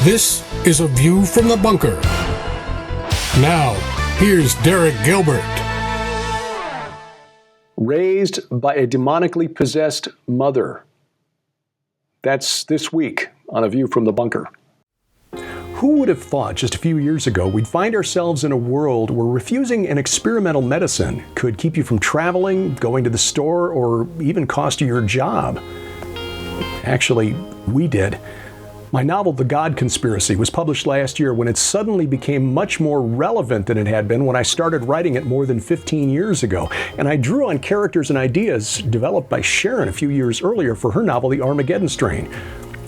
This is A View from the Bunker. Now, here's Derek Gilbert. Raised by a demonically possessed mother. That's this week on A View from the Bunker. Who would have thought just a few years ago we'd find ourselves in a world where refusing an experimental medicine could keep you from traveling, going to the store, or even cost you your job? Actually, we did. My novel, The God Conspiracy, was published last year when it suddenly became much more relevant than it had been when I started writing it more than 15 years ago. And I drew on characters and ideas developed by Sharon a few years earlier for her novel, The Armageddon Strain.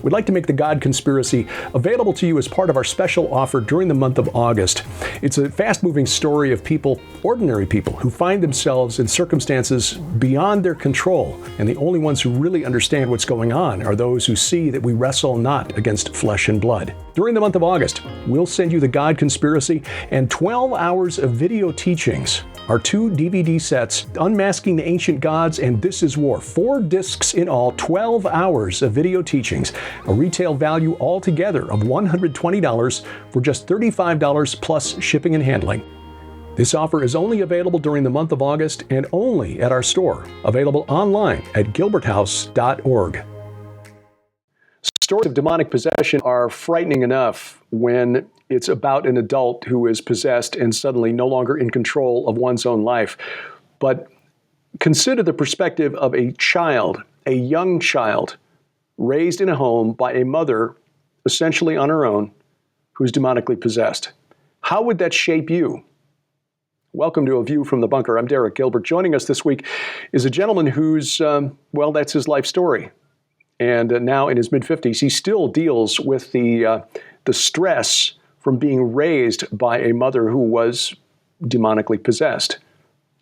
We'd like to make The God Conspiracy available to you as part of our special offer during the month of August. It's a fast-moving story of people, ordinary people, who find themselves in circumstances beyond their control, and the only ones who really understand what's going on are those who see that we wrestle not against flesh and blood. During the month of August, we'll send you The God Conspiracy and 12 hours of video teachings. Our 2 DVD sets, Unmasking the Ancient Gods and This Is War. 4 discs in all, 12 hours of video teachings. A retail value altogether of $120 for just $35 plus shipping and handling. This offer is only available during the month of August and only at our store. Available online at gilberthouse.org. Stories of demonic possession are frightening enough when it's about an adult who is possessed and suddenly no longer in control of one's own life. But consider the perspective of a child, a young child, raised in a home by a mother, essentially on her own, who's demonically possessed. How would that shape you? Welcome to A View from the Bunker. I'm Derek Gilbert. Joining us this week is a gentleman who's, that's his life story. And now in his mid-50s, he still deals with the stress from being raised by a mother who was demonically possessed.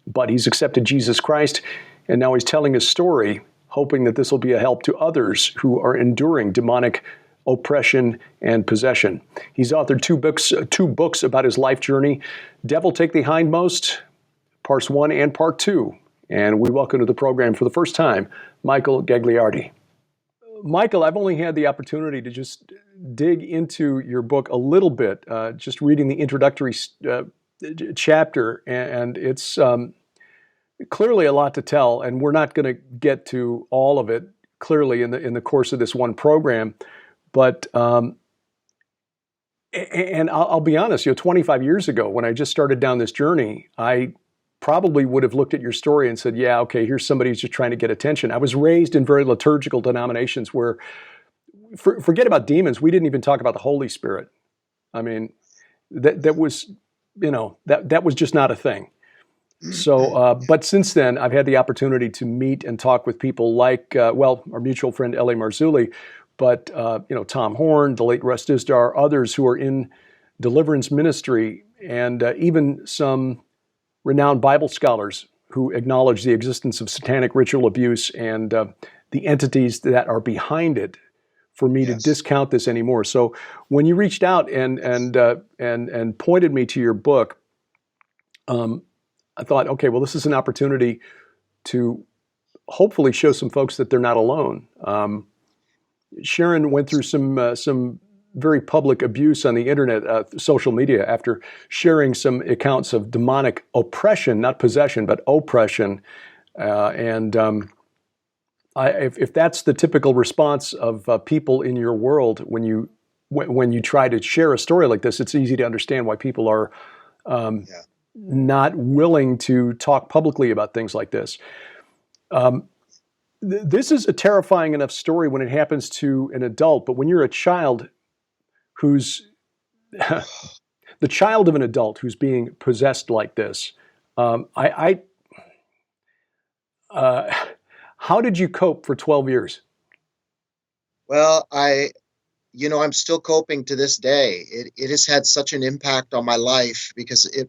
But he's accepted Jesus Christ, and now he's telling his story, hoping that this will be a help to others who are enduring demonic oppression and possession. He's authored two books about his life journey, Devil Take the Hindmost, Parts 1 and Part 2. And we welcome to the program for the first time, Michael Gagliardi. Michael, I've only had the opportunity to just dig into your book a little bit, just reading the introductory chapter, and it's clearly a lot to tell, and we're not going to get to all of it clearly in the course of this one program. But and I'll be honest, 25 years ago when I just started down this journey, I probably would have looked at your story and said, yeah, okay, here's somebody who's just trying to get attention. I was raised in very liturgical denominations where, forget about demons, we didn't even talk about the Holy Spirit. I mean, that was just not a thing. So, but since then, I've had the opportunity to meet and talk with people like, our mutual friend L.A. Marzulli, but, Tom Horn, the late Russ Dizdar, others who are in deliverance ministry, and even some renowned Bible scholars who acknowledge the existence of satanic ritual abuse and the entities that are behind it for me to discount this anymore. So when you reached out and pointed me to your book, I thought, okay, well, this is an opportunity to hopefully show some folks that they're not alone. Sharon went through some very public abuse on the internet, social media, after sharing some accounts of demonic oppression, not possession, but oppression. If that's the typical response of people in your world when you try to share a story like this, it's easy to understand why people are not willing to talk publicly about things like this. This is a terrifying enough story when it happens to an adult, but when you're a child who's the child of an adult who's being possessed like this, how did you cope for 12 years? Well, I'm still coping to this day. It has had such an impact on my life because it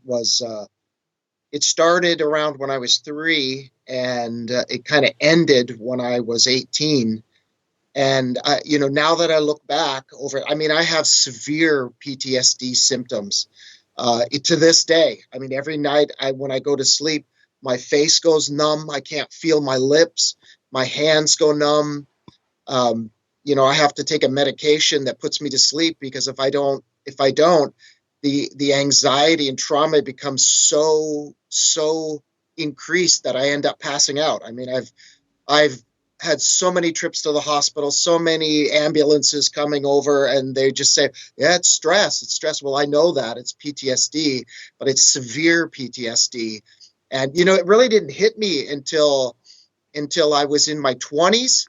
started around when I was 3 and it kind of ended when I was 18. And, now that I look back I have severe PTSD symptoms to this day. I mean, every night when I go to sleep, my face goes numb. I can't feel my lips. My hands go numb. I have to take a medication that puts me to sleep, because if I don't, the anxiety and trauma becomes so increased that I end up passing out. I mean, I've had so many trips to the hospital, so many ambulances coming over, and they just say, yeah, it's stress. It's stress. Well, I know that it's PTSD, but it's severe PTSD. And, it really didn't hit me until I was in my 20s,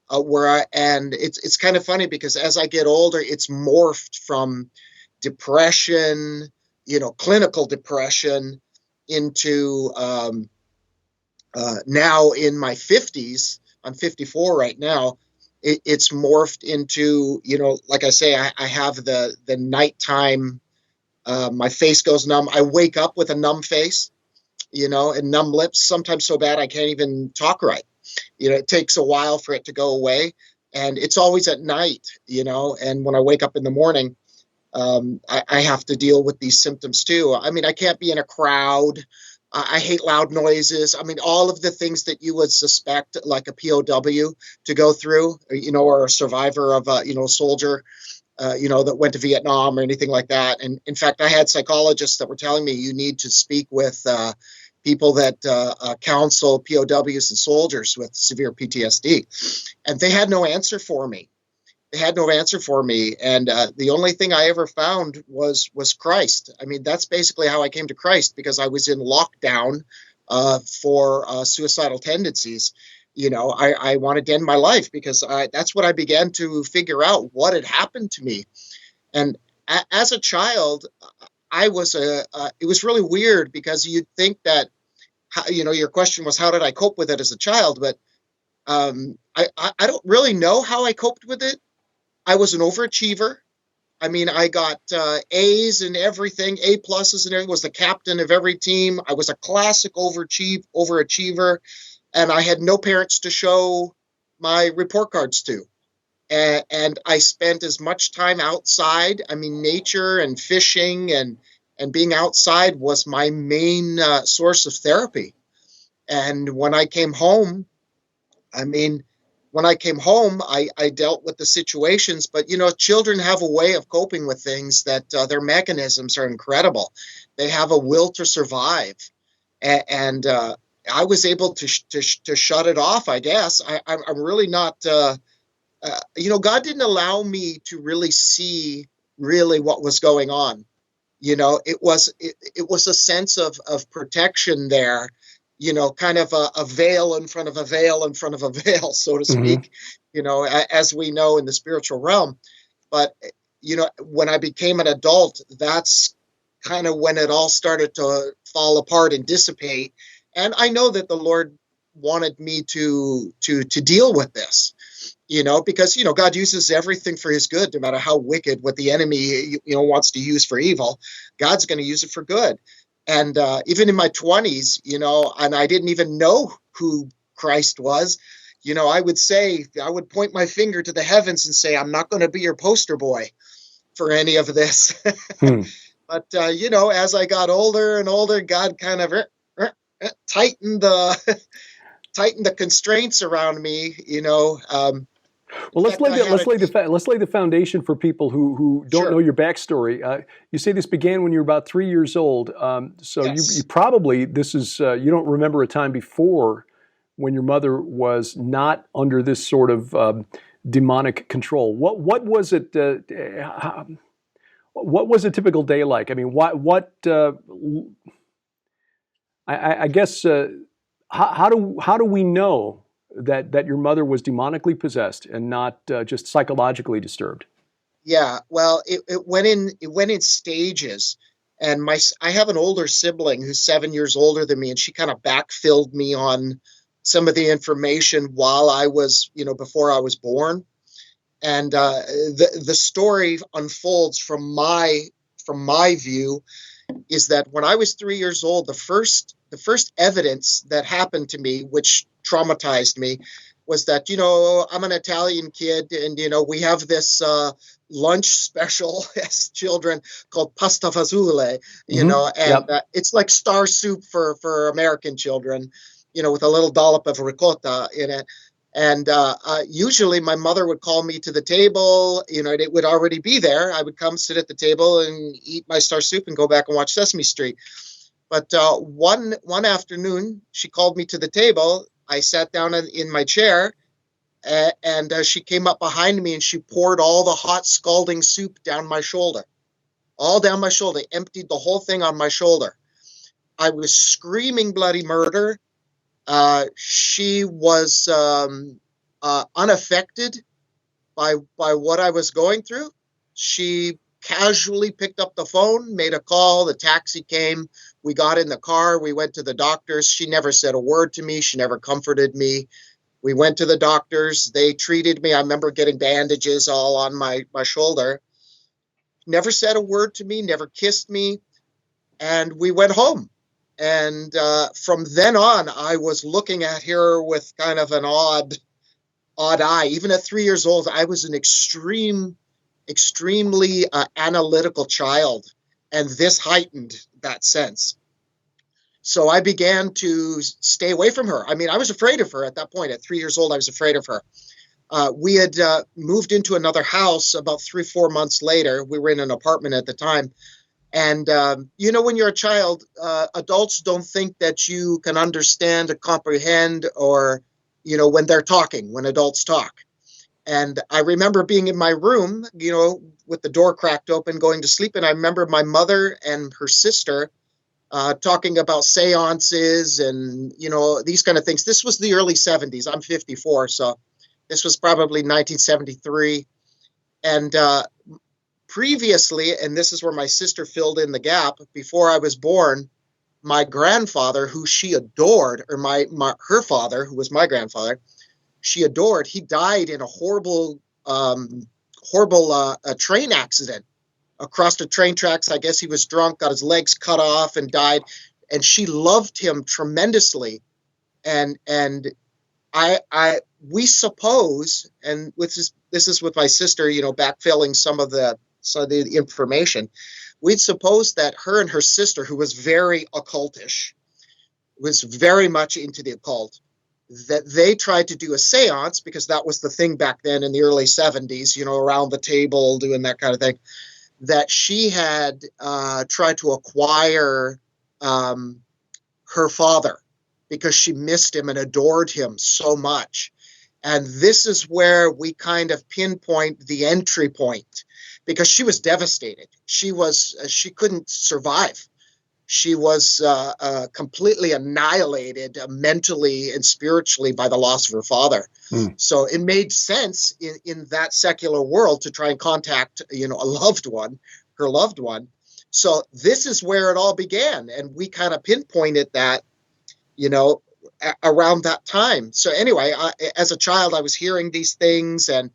and it's kind of funny, because as I get older, it's morphed from depression, clinical depression, into now in my 50s. I'm 54 right now. It's morphed into, like I say, I have the nighttime, my face goes numb. I wake up with a numb face, and numb lips, sometimes so bad I can't even talk right. It takes a while for it to go away. And it's always at night, and when I wake up in the morning, I have to deal with these symptoms too. I mean, I can't be in a crowd. I hate loud noises. I mean, all of the things that you would suspect, like a POW to go through, or a survivor of a, soldier, that went to Vietnam or anything like that. And in fact, I had psychologists that were telling me you need to speak with people that counsel POWs and soldiers with severe PTSD. And they had no answer for me. And the only thing I ever found was Christ. I mean, that's basically how I came to Christ, because I was in lockdown for suicidal tendencies. I wanted to end my life, because that's what I began to figure out, what had happened to me. And as a child, it was really weird, because you'd think that, your question was, how did I cope with it as a child? But I don't really know how I coped with it. I was an overachiever. I mean, I got A's in everything, A pluses and everything, was the captain of every team. I was a classic overachiever, and I had no parents to show my report cards to. And I spent as much time outside. I mean, nature and fishing and being outside was my main source of therapy. And when I came home, I dealt with the situations, but, children have a way of coping with things that their mechanisms are incredible. They have a will to survive. And I was able to shut it off, I guess. I'm really not, God didn't allow me to really see really what was going on. It was a sense of protection there. Kind of a veil in front of a veil in front of a veil, so to speak, as we know in the spiritual realm. But, when I became an adult, that's kind of when it all started to fall apart and dissipate. And I know that the Lord wanted me to deal with this, because, God uses everything for his good, no matter how wicked what the enemy, wants to use for evil. God's going to use it for good. And even in my 20s, and I didn't even know who Christ was, I would point my finger to the heavens and say, I'm not going to be your poster boy for any of this. But, as I got older and older, God kind of tightened the constraints around me, Well, let's lay the foundation for people who don't Sure. know your backstory. You say this began when you were about 3 years old. So Yes. you probably, this is, you don't remember a time before when your mother was not under this sort of demonic control. What was it? What was a typical day like? I mean, I guess, how do we know that your mother was demonically possessed and not just psychologically disturbed? Yeah, well, it went in stages, and I have an older sibling who's 7 years older than me, and she kind of backfilled me on some of the information while I was, before I was born, and the story unfolds from my view is that when I was 3 years old, the first evidence that happened to me, which traumatized me, was that, I'm an Italian kid, and, we have this lunch special as children called pasta fagioli, it's like star soup for American children, with a little dollop of ricotta in it. And usually my mother would call me to the table, and it would already be there. I would come sit at the table and eat my star soup and go back and watch Sesame Street. But one afternoon, she called me to the table. I sat down in my chair, and she came up behind me and she poured all the hot scalding soup down my shoulder, all down my shoulder, emptied the whole thing on my shoulder. I was screaming bloody murder. She was unaffected by what I was going through. She casually picked up the phone, made a call, the taxi came, we got in the car, we went to the doctors. She never said a word to me, she never comforted me. We went to the doctors, they treated me. I remember getting bandages all on my shoulder. Never said a word to me, never kissed me, and we went home. And from then on, I was looking at her with kind of an odd eye. Even at 3 years old, I was an extremely analytical child, and this heightened that sense. So I began to stay away from her. I mean, I was afraid of her at that point. At 3 years old, I was afraid of her. We had moved into another house about 3-4 months later. We were in an apartment at the time. And, when you're a child, adults don't think that you can understand or comprehend or, when they're talking, when adults talk. And I remember being in my room, with the door cracked open, going to sleep. And I remember my mother and her sister talking about seances and, these kind of things. This was the early 70s. I'm 54, so this was probably 1973. And previously, and this is where my sister filled in the gap, before I was born, my grandfather, who she adored, or her father, who was my grandfather, she adored, he died in a horrible train accident across the train tracks. I guess he was drunk, got his legs cut off and died. And she loved him tremendously. And we suppose, and this is with my sister, backfilling some of the information, we'd suppose that her and her sister, who was very occultish, was very much into the occult, that they tried to do a seance, because that was the thing back then in the early 70s, around the table doing that kind of thing, that she had tried to acquire her father because she missed him and adored him so much. And this is where we kind of pinpoint the entry point, because she was devastated. She couldn't survive. She was completely annihilated mentally and spiritually by the loss of her father. So it made sense in that secular world to try and contact, a loved one, her loved one. So this is where it all began. And we kind of pinpointed that, around that time. So anyway, as a child, I was hearing these things, and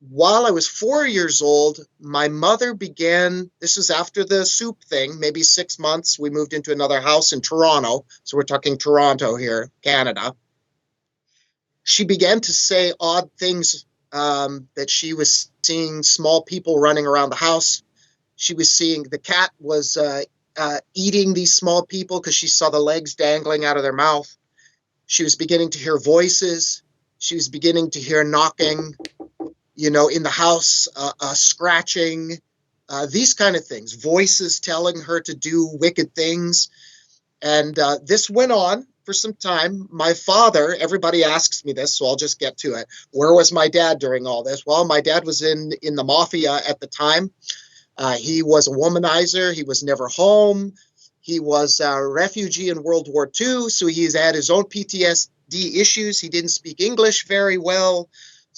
while I was 4 years old, my mother began, this was after the soup thing, maybe 6 months, we moved into another house in Toronto. So we're talking Toronto here, Canada. She began to say odd things, that she was seeing small people running around the house. She was seeing the cat was eating these small people because she saw the legs dangling out of their mouth. She was beginning to hear voices. She was beginning to hear knocking, in the house, scratching, these kind of things, voices telling her to do wicked things. And this went on for some time. My father, everybody asks me this, so I'll just get to it. Where was my dad during all this? Well, my dad was in the mafia at the time. He was a womanizer. He was never home. He was a refugee in World War II, so he's had his own PTSD issues. He didn't speak English very well.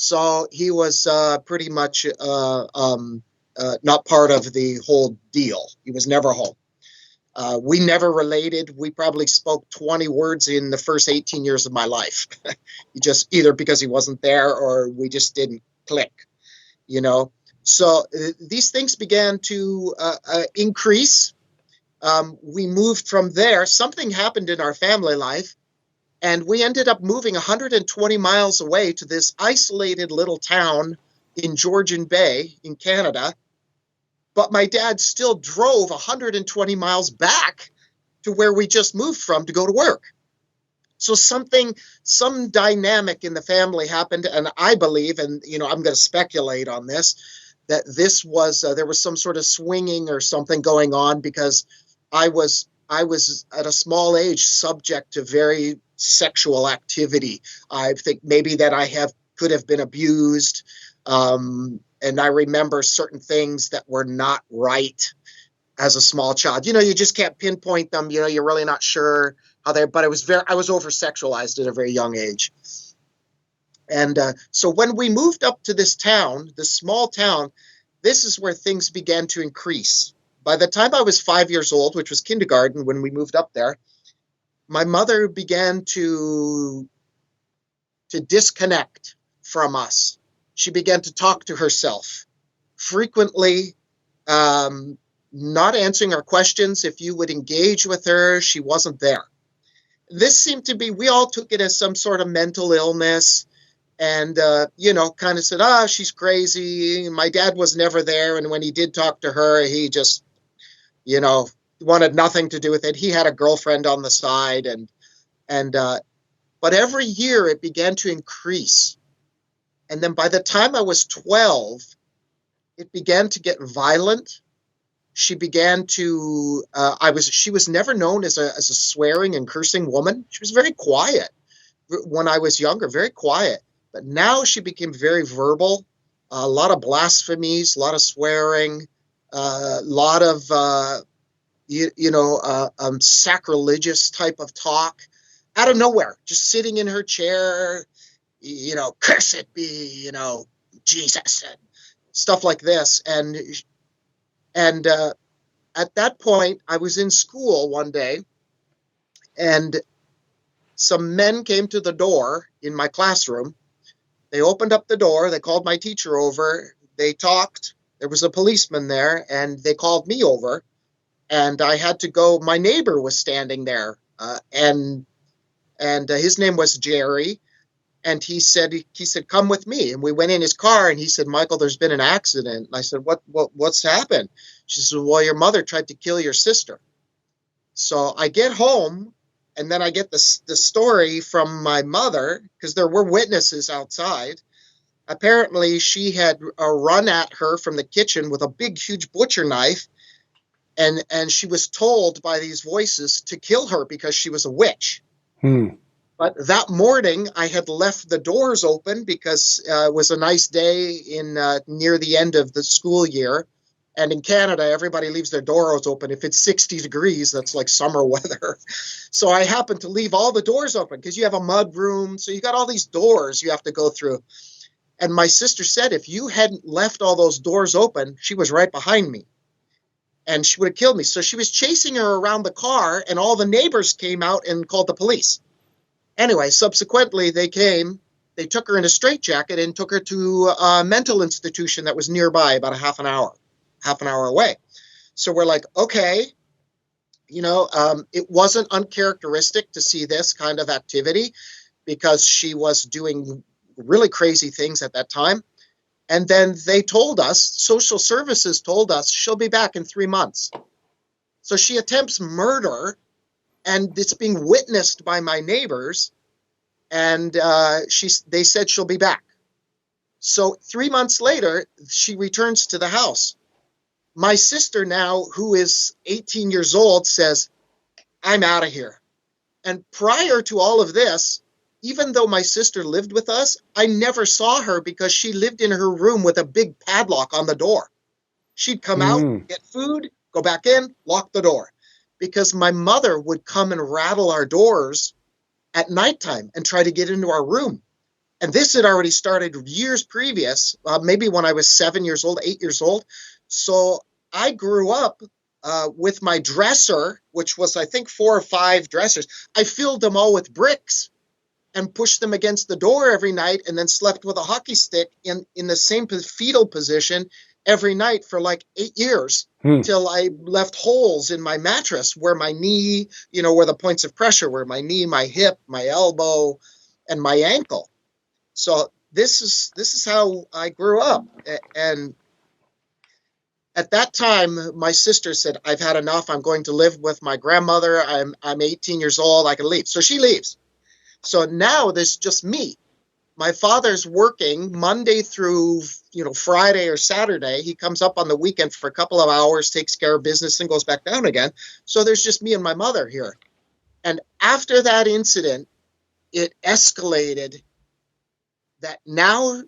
So he was pretty much not part of the whole deal. He was never home. We never related. We probably spoke 20 words in the first 18 years of my life. Just either because he wasn't there or we just didn't click, So these things began to increase. We moved from there. Something happened in our family life. And we ended up moving 120 miles away to this isolated little town in Georgian Bay in Canada. But my dad still drove 120 miles back to where we just moved from to go to work. So some dynamic in the family happened, and I believe, and I'm going to speculate on this, that this was there was some sort of swinging or something going on, because I was at a small age subject to very sexual activity. I think maybe that could have been abused, and I remember certain things that were not right as a small child. You just can't pinpoint them. You're really not sure how they. But I was over sexualized at a very young age. And so when we moved up to this town, this small town, this is where things began to increase. By the time I was 5 years old, which was kindergarten when we moved up there, my mother began to disconnect from us. She began to talk to herself, frequently not answering our questions. If you would engage with her, she wasn't there. This seemed to be, we all took it as some sort of mental illness, and, kind of said, she's crazy. My dad was never there, and when he did talk to her, he just, wanted nothing to do with it. He had a girlfriend on the side, but every year it began to increase. And then by the time I was 12, it began to get violent. She began to, she was never known as a swearing and cursing woman. She was very quiet when I was younger, very quiet. But now she became very verbal, a lot of blasphemies, a lot of swearing, a lot of, sacrilegious type of talk out of nowhere, just sitting in her chair, cursed be, Jesus, and stuff like this. And at that point, I was in school one day, and some men came to the door in my classroom. They opened up the door. They called my teacher over. They talked. There was a policeman there, and they called me over. And I had to go. My neighbor was standing there, and his name was Jerry. And he said, come with me. And we went in his car, and he said, Michael, there's been an accident. And I said, what's happened? She said, well, your mother tried to kill your sister. So I get home, and then I get the story from my mother, because there were witnesses outside. Apparently, she had run at her from the kitchen with a big, huge butcher knife. And she was told by these voices to kill her because she was a witch. But that morning, I had left the doors open because it was a nice day near the end of the school year. And in Canada, everybody leaves their doors open. If it's 60 degrees, that's like summer weather. So I happened to leave all the doors open because you have a mud room. So you got all these doors you have to go through. And my sister said, if you hadn't left all those doors open, she was right behind me, and she would have killed me. So she was chasing her around the car, and all the neighbors came out and called the police. Anyway, subsequently, they came. They took her in a straitjacket and took her to a mental institution that was nearby, about half an hour away. So we're like, okay, it wasn't uncharacteristic to see this kind of activity because she was doing really crazy things at that time. And then they told us, social services told us, she'll be back in 3 months. So she attempts murder, and it's being witnessed by my neighbors, and they said she'll be back. So 3 months later, she returns to the house. My sister now, who is 18 years old, says, I'm out of here. And prior to all of this, even though my sister lived with us, I never saw her because she lived in her room with a big padlock on the door. She'd come out, get food, go back in, lock the door. Because my mother would come and rattle our doors at nighttime and try to get into our room. And this had already started years previous, maybe when I was 7 years old, 8 years old. So I grew up with my dresser, which was, I think, 4 or 5 dressers. I filled them all with bricks and pushed them against the door every night, and then slept with a hockey stick in the same fetal position every night for like 8 years till I left holes in my mattress where my knee, where the points of pressure were, my knee, my hip, my elbow, and my ankle. So this is how I grew up. And at that time, my sister said, I've had enough. I'm going to live with my grandmother. I'm 18 years old. I can leave. So she leaves. So now there's just me. My father's working Monday through, Friday or Saturday. He comes up on the weekend for a couple of hours, takes care of business, and goes back down again. So there's just me and my mother here. And after that incident, it escalated that now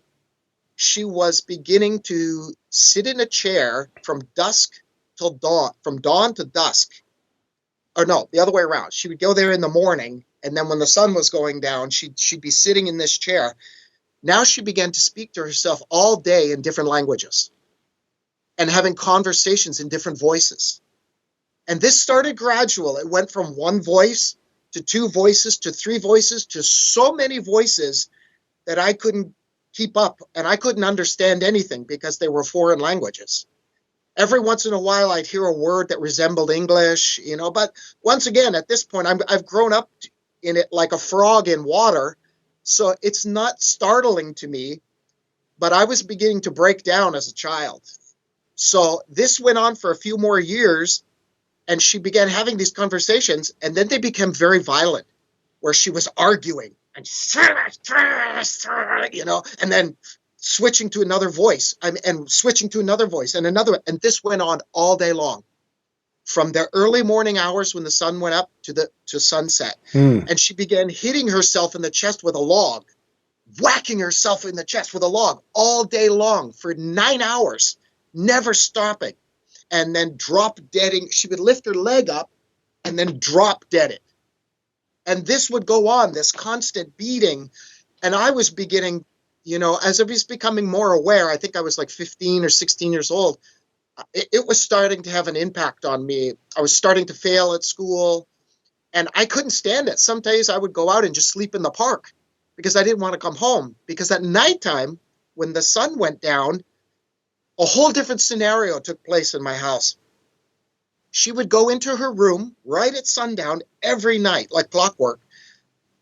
she was beginning to sit in a chair from dusk till dawn, from dawn to dusk. Or no, the other way around. She would go there in the morning, and then when the sun was going down, she'd be sitting in this chair. Now she began to speak to herself all day in different languages and having conversations in different voices. And this started gradual. It went from one voice to two voices to three voices to so many voices that I couldn't keep up, and I couldn't understand anything because they were foreign languages. Every once in a while, I'd hear a word that resembled English, but once again, at this point, I've grown up in it like a frog in water, so it's not startling to me, but I was beginning to break down as a child. So this went on for a few more years, and she began having these conversations, and then they became very violent, where she was arguing and and then switching to another voice and switching to another voice and another. And this went on all day long, from the early morning hours when the sun went up to sunset. And she began hitting herself in the chest with a log, whacking herself in the chest with a log all day long for 9 hours, never stopping. And then drop deading. She would lift her leg up and then drop dead it. And this would go on, this constant beating. And I was beginning, as I was becoming more aware, I think I was like 15 or 16 years old, it was starting to have an impact on me. I was starting to fail at school, and I couldn't stand it. Some days I would go out and just sleep in the park because I didn't want to come home. Because at nighttime, when the sun went down, a whole different scenario took place in my house. She would go into her room right at sundown every night, like clockwork.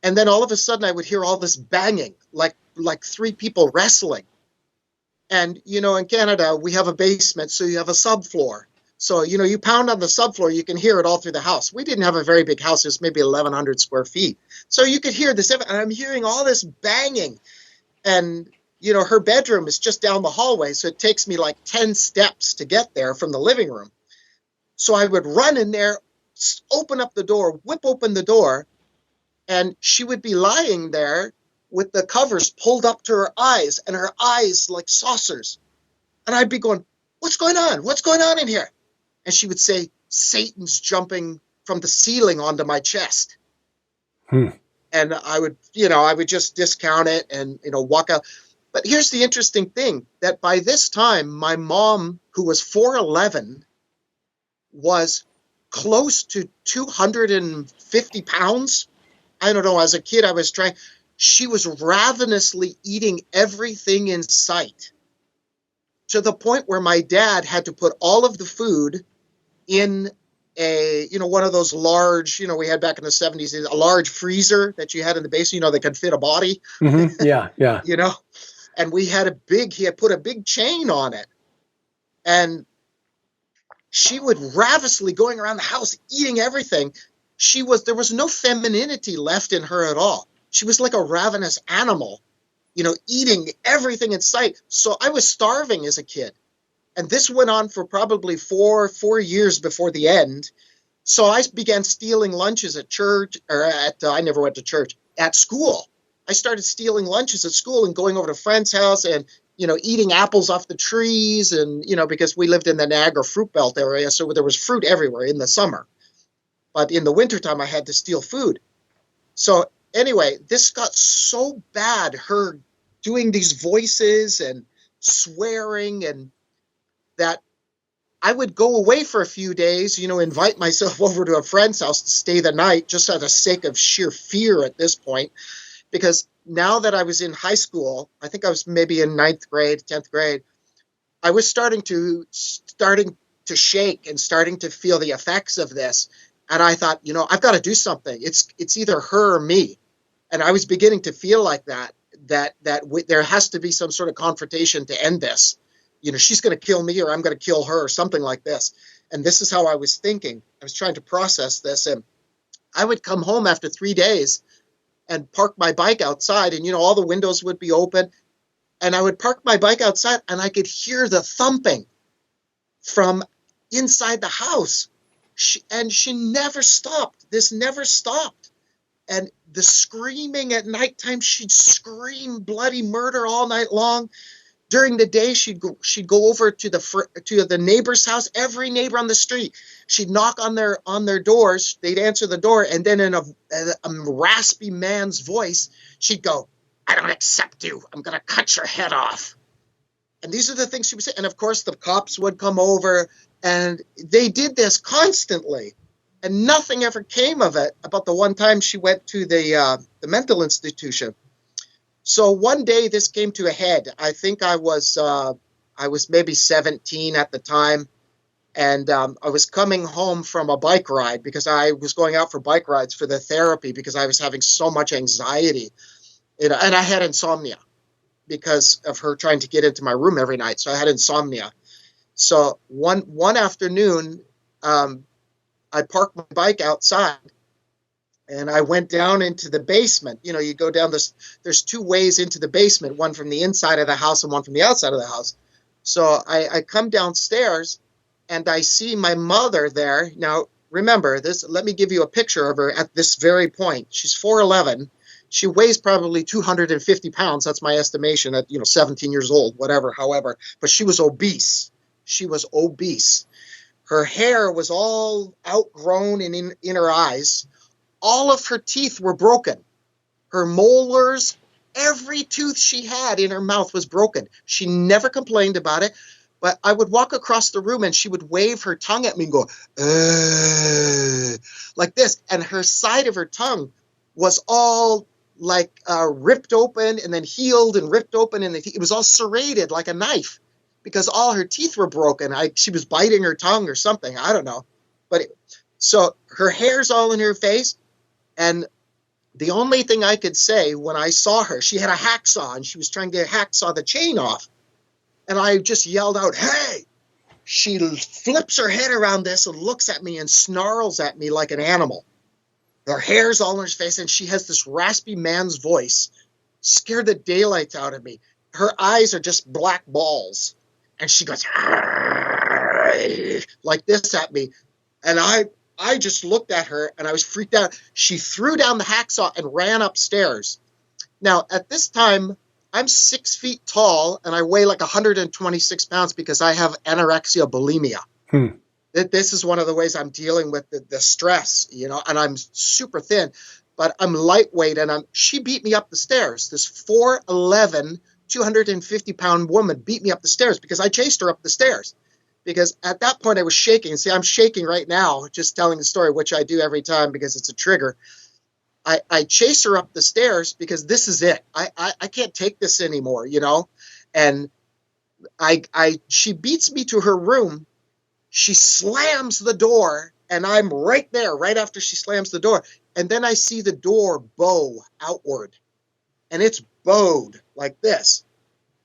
And then all of a sudden I would hear all this banging, like three people wrestling. And, in Canada, we have a basement, so you have a subfloor. So, you pound on the subfloor, you can hear it all through the house. We didn't have a very big house. It was maybe 1,100 square feet. So you could hear this, and I'm hearing all this banging. And, her bedroom is just down the hallway, so it takes me like 10 steps to get there from the living room. So I would run in there, open up the door, whip open the door, and she would be lying there with the covers pulled up to her eyes, and her eyes like saucers. And I'd be going, "What's going on? What's going on in here?" And she would say, "Satan's jumping from the ceiling onto my chest." And I would just discount it and, walk out. But here's the interesting thing, that by this time, my mom, who was 4'11", was close to 250 pounds. I don't know, as a kid, she was ravenously eating everything in sight, to the point where my dad had to put all of the food in one of those large, we had back in the 70s, a large freezer that you had in the basement, that could fit a body. Mm-hmm. Yeah. And he had put a big chain on it. And she would ravenously going around the house, eating everything. There was no femininity left in her at all. She was like a ravenous animal, eating everything in sight. So I was starving as a kid. And this went on for probably four years before the end. So I began stealing lunches at church, I never went to church, at school. I started stealing lunches at school and going over to a friend's house and, eating apples off the trees and, because we lived in the Niagara fruit belt area. So there was fruit everywhere in the summer. But in the wintertime, I had to steal food. So anyway, this got so bad, her doing these voices and swearing, and that I would go away for a few days, invite myself over to a friend's house to stay the night, just for the sake of sheer fear at this point. Because now that I was in high school, I think I was maybe in 9th grade, 10th grade, I was starting to shake and starting to feel the effects of this. And I thought, I've got to do something. It's either her or me. And I was beginning to feel like that there has to be some sort of confrontation to end this. She's going to kill me or I'm going to kill her or something like this. And this is how I was thinking. I was trying to process this. And I would come home after 3 days and park my bike outside, and all the windows would be open, and I would park my bike outside, and I could hear the thumping from inside the house. She never stopped. This never stopped. And the screaming at nighttime, she'd scream bloody murder all night long. During the day, she'd go over to the neighbor's house, every neighbor on the street. She'd knock on their doors. They'd answer the door, and then in a raspy man's voice, she'd go, "I don't accept you. I'm going to cut your head off." And these are the things she would say. And of course, the cops would come over, and they did this constantly. And nothing ever came of it about the one time she went to the mental institution. So one day this came to a head. I think I was maybe 17 at the time. And I was coming home from a bike ride because I was going out for bike rides for the therapy because I was having so much anxiety. And I had insomnia because of her trying to get into my room every night. So I had insomnia. So one afternoon, I parked my bike outside and I went down into the basement. You go down there's two ways into the basement, one from the inside of the house and one from the outside of the house. So I come downstairs and I see my mother there. Now, remember this, let me give you a picture of her at this very point. She's 4'11". She weighs probably 250 pounds. That's my estimation at, 17 years old, whatever, however. But she was obese. She was obese. Her hair was all outgrown and in her eyes. All of her teeth were broken. Her molars, every tooth she had in her mouth was broken. She never complained about it. But I would walk across the room and she would wave her tongue at me and go, like this. And her side of her tongue was all like ripped open and then healed and ripped open. And it was all serrated like a knife because all her teeth were broken. She was biting her tongue or something. I don't know. So her hair's all in her face. And the only thing I could say when I saw her, she had a hacksaw and she was trying to hacksaw the chain off. And I just yelled out, "Hey!" She flips her head around this and looks at me and snarls at me like an animal. Her hair's all in her face and she has this raspy man's voice. Scared the daylights out of me. Her eyes are just black balls. And she goes, like this at me. And I just looked at her and I was freaked out. She threw down the hacksaw and ran upstairs. Now, at this time, I'm 6 feet tall and I weigh like 126 pounds because I have anorexia bulimia. This is one of the ways I'm dealing with the stress, and I'm super thin, but I'm lightweight and she beat me up the stairs. This 4'11", 250-pound woman beat me up the stairs because I chased her up the stairs. Because at that point I was shaking. See, I'm shaking right now just telling the story, which I do every time because it's a trigger. I chase her up the stairs because this is it. I can't take this anymore, And she beats me to her room. She slams the door, and I'm right there, right after she slams the door. And then I see the door bow outward, and it's bowed like this.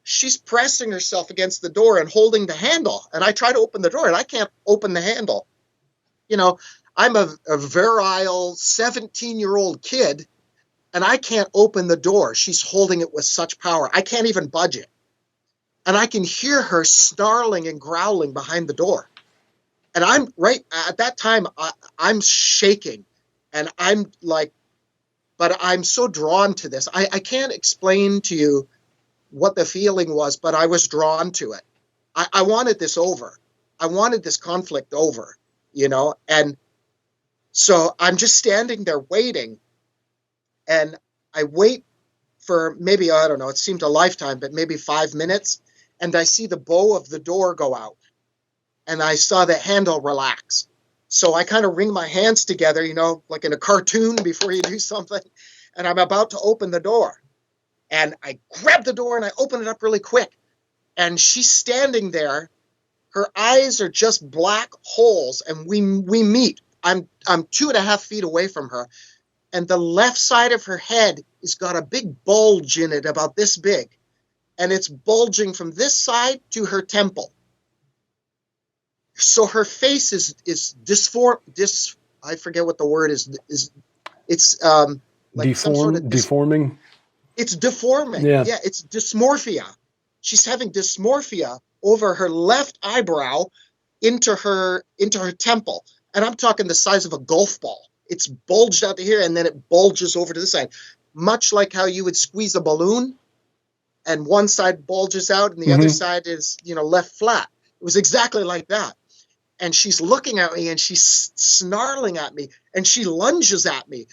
She's pressing herself against the door and holding the handle. And I try to open the door, and I can't open the handle. I'm a virile 17-year-old kid, and I can't open the door. She's holding it with such power. I can't even budge it. And I can hear her snarling and growling behind the door. And I'm right at that time, I'm shaking. And I'm like, but I'm so drawn to this. I can't explain to you what the feeling was, but I was drawn to it. I wanted this over. I wanted this conflict over, and so I'm just standing there waiting, and I wait for maybe, I don't know, it seemed a lifetime, but maybe 5 minutes, and I see the bow of the door go out, and I saw the handle relax. So I kind of wring my hands together, like in a cartoon before you do something, and I'm about to open the door. And I grab the door and I open it up really quick. And she's standing there. Her eyes are just black holes, and we meet. I'm 2.5 feet away from her, and the left side of her head has got a big bulge in it about this big, and it's bulging from this side to her temple. So her face is disformed. I forget what the word is. It's like some sort of deforming. It's deforming. Yeah. Yeah, it's dysmorphia. She's having dysmorphia over her left eyebrow into her temple. And I'm talking the size of a golf ball. It's bulged out to here and then it bulges over to the side. Much like how you would squeeze a balloon and one side bulges out and the other side is, left flat. It was exactly like that. And she's looking at me and she's snarling at me and she lunges at me.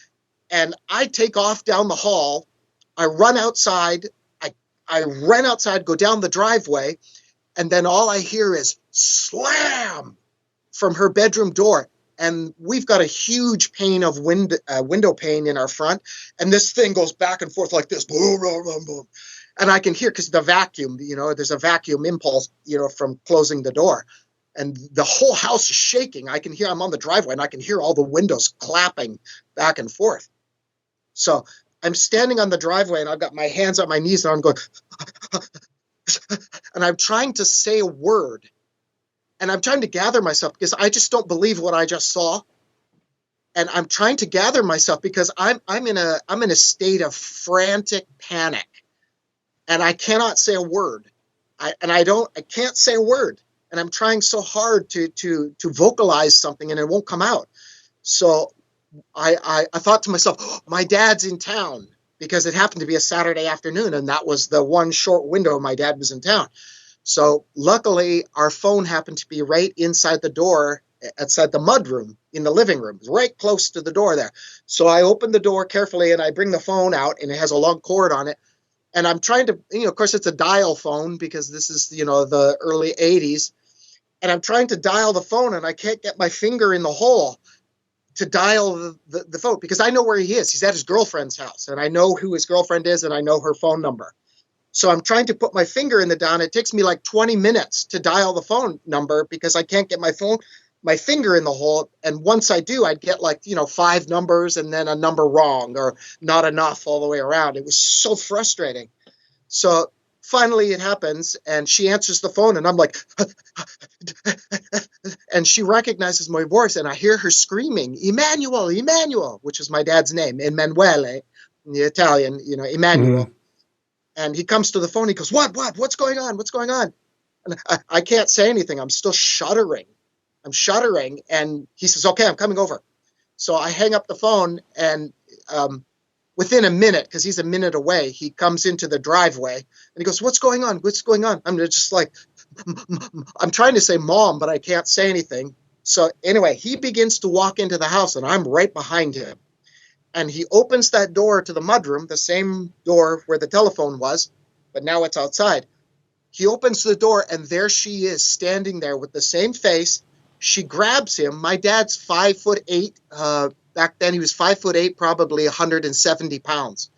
And I take off down the hall. I run outside. I ran outside, go down the driveway, and then all I hear is slam from her bedroom door. And we've got a huge pane of window pane in our front, and this thing goes back and forth like this, boom, boom, boom, boom. And I can hear, because the vacuum, there's a vacuum impulse, from closing the door. And the whole house is shaking. I can hear, I'm on the driveway, and I can hear all the windows clapping back and forth. So I'm standing on the driveway and I've got my hands on my knees and I'm going, and I'm trying to say a word. And I'm trying to gather myself because I just don't believe what I just saw. And I'm trying to gather myself because I'm in a state of frantic panic. And I cannot say a word. I can't say a word. And I'm trying so hard to vocalize something and it won't come out. So I thought to myself, oh, my dad's in town, because it happened to be a Saturday afternoon, and that was the one short window my dad was in town. So luckily, our phone happened to be right inside the door, outside the mudroom in the living room, right close to the door there. So I open the door carefully, and I bring the phone out, and it has a long cord on it. And I'm trying to, of course, it's a dial phone because this is, the early 80s. And I'm trying to dial the phone, and I can't get my finger in the hole to dial the phone, because I know where he is. He's at his girlfriend's house, and I know who his girlfriend is, and I know her phone number. So I'm trying to put my finger in the dial. It takes me like 20 minutes to dial the phone number because I can't get my finger in the hole. And once I do, I'd get 5 numbers and then a number wrong or not enough all the way around. It was so frustrating. So finally it happens, and she answers the phone, and I'm like, and she recognizes my voice, and I hear her screaming, Emmanuel, which is my dad's name, Emanuele, in the Italian, Emmanuel. And he comes to the phone, he goes, what's going on? And I can't say anything. I'm still shuddering. And he says, okay, I'm coming over. So I hang up the phone, and within a minute, because he's a minute away, he comes into the driveway and he goes, what's going on? I'm just like, I'm trying to say mom, but I can't say anything. So anyway, he begins to walk into the house and I'm right behind him. And he opens that door to the mudroom, the same door where the telephone was, but now it's outside. He opens the door and there she is standing there with the same face. She grabs him. My dad's 5'8". Back then he was 5'8", probably 170 pounds.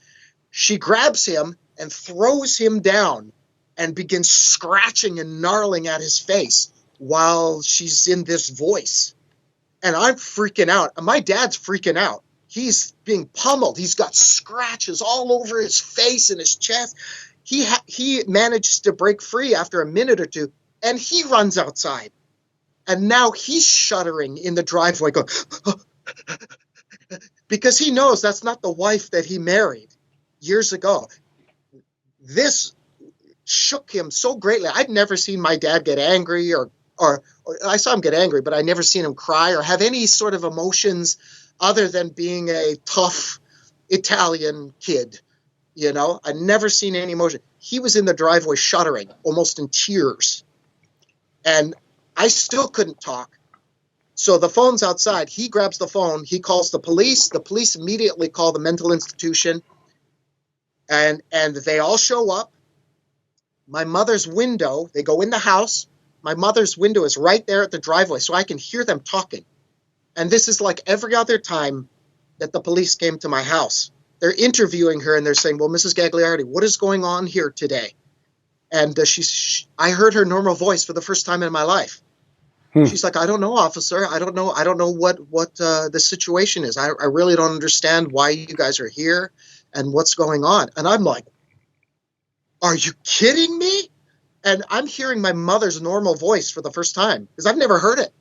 She grabs him and throws him down and begins scratching and gnarling at his face while she's in this voice. And I'm freaking out. My dad's freaking out. He's being pummeled. He's got scratches all over his face and his chest. He manages to break free after a minute or two, and he runs outside. And now he's shuddering in the driveway going, because he knows that's not the wife that he married years ago. This shook him so greatly. I'd never seen my dad get angry or I saw him get angry, but I never seen him cry or have any sort of emotions other than being a tough Italian kid. I'd never seen any emotion. He was in the driveway shuddering, almost in tears. And I still couldn't talk. So the phone's outside. He grabs the phone. He calls the police. The police immediately call the mental institution. And they all show up. My mother's window, they go in the house. My mother's window is right there at the driveway, so I can hear them talking. And this is like every other time that the police came to my house. They're interviewing her, and they're saying, well, Mrs. Gagliardi, what is going on here today? And I heard her normal voice for the first time in my life. She's like, I don't know, officer. I don't know what the situation is. I really don't understand why you guys are here and what's going on. And I'm like, are you kidding me? And I'm hearing my mother's normal voice for the first time because I've never heard it.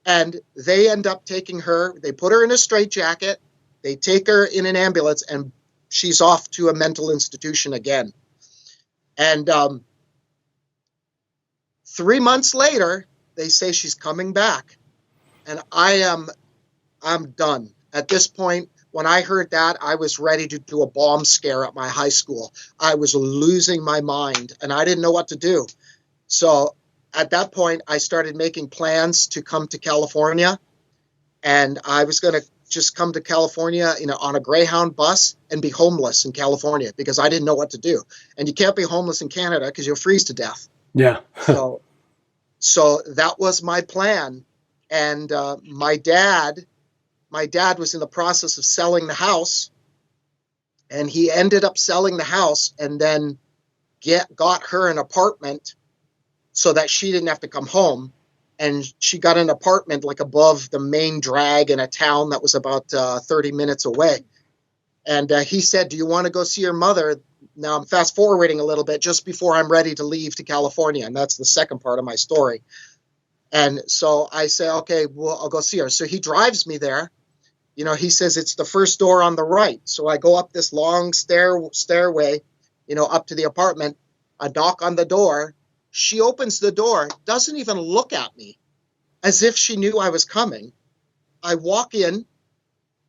And they end up taking her. They put her in a straitjacket. They take her in an ambulance, and she's off to a mental institution again. And 3 months later, they say she's coming back. And I'm done. At this point, when I heard that, I was ready to do a bomb scare at my high school. I was losing my mind, and I didn't know what to do. So at that point, I started making plans to come to California, and I was going to just come to California, on a Greyhound bus and be homeless in California because I didn't know what to do. And you can't be homeless in Canada because you'll freeze to death. Yeah. So that was my plan. And my dad was in the process of selling the house, and he ended up selling the house and then got her an apartment so that she didn't have to come home. And she got an apartment like above the main drag in a town that was about 30 minutes away. And he said, "Do you want to go see your mother?" Now I'm fast forwarding a little bit, just before I'm ready to leave to California. And that's the second part of my story. And so I say, okay, well, I'll go see her. So he drives me there. He says it's the first door on the right. So I go up this long stairway, up to the apartment. I knock on the door. She opens the door, doesn't even look at me, as if she knew I was coming. I walk in.